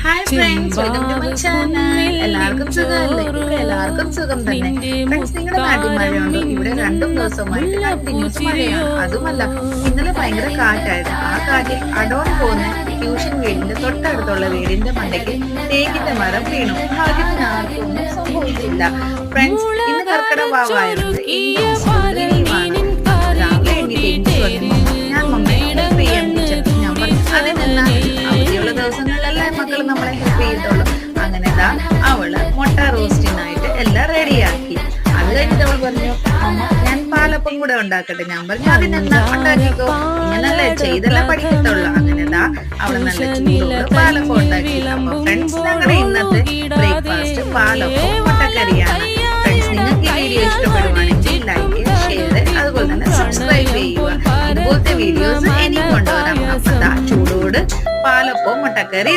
Hi friends, welcome to my channel. എല്ലാവർക്കും സുഖമല്ലേ? എല്ലാവർക്കും സുഖം തന്നെ. ഫ്രണ്ട്സ്, നിങ്ങളുടെ നാട്ടിൽ മഴയുണ്ടോ? ഇവിടെ 2 ദിവസമായിട്ട് കണ്ടിന്യൂസ് മഴയാണ്. അതുമല്ല, ഇന്നലെ ഭയങ്കര കാറ്റായിരുന്നു. ആ കാറ്റിൽ അഡോൺ പോകുന്ന ട്യൂഷൻ വീടിന്റെ തൊട്ടടുത്തുള്ള വീടിന്റെ മണ്ടയ്ക്ക് തേക്കിന്റെ മരം വീണു. ഭാഗ്യത്തിന് ആർക്കും ഒന്നും സംഭവിച്ചില്ല. ഫ്രണ്ട്സ്, ഇന്ന് കർക്കിടക വാവായിരുന്നു. രാവിലെ എണീറ്റ് ഞാൻ മമ്മയെ പ്രിയമിച്ചത് ഞാൻ പറഞ്ഞു, അതിനെന്നാ അവധിയുള്ള ദിവസങ്ങളിലല്ലേ മക്കൾ നമ്മളെ ഹെൽപ്പ് ചെയ്തോളൂ. അങ്ങനെ അവള് മുട്ട റോസ്റ്റിനായിട്ട് എല്ലാം റെഡിയാക്കി. അത് കഴിഞ്ഞിട്ട് അവൾ പറഞ്ഞു, അമ്മ ഞാൻ പാലപ്പം കൂടെ ഉണ്ടാക്കട്ടെ. ഞാൻ പറഞ്ഞു, അതിനെന്താ ഉണ്ടാക്കിക്കോ, ഇങ്ങനല്ലേ ചെയ്തെല്ലാം പഠിക്കത്തുള്ളൂ. അങ്ങനെ അവള് നല്ല ചൂടോട് പാലപ്പം ഉണ്ടാക്കി. അപ്പൊ ഫ്രണ്ട്സ്, ഞങ്ങളുടെ ഇന്നത്തെ ബ്രേക്ക്ഫാസ്റ്റ് പാലപ്പം മുട്ടക്കറിയാണ്. ഫ്രണ്ട്സ്, നിങ്ങൾക്ക് ഈ വീഡിയോ ഇഷ്ടപ്പെടുവാണെങ്കിൽ ലൈക്ക്, ഷെയർ, അതുപോലെ തന്നെ സബ്സ്ക്രൈബ് ചെയ്യുക. ഇതുപോലത്തെ വീഡിയോസ് എനിക്ക് കൊണ്ടുവരാം. അപ്പൊ ചൂടോട് പാലപ്പം മുട്ടക്കറി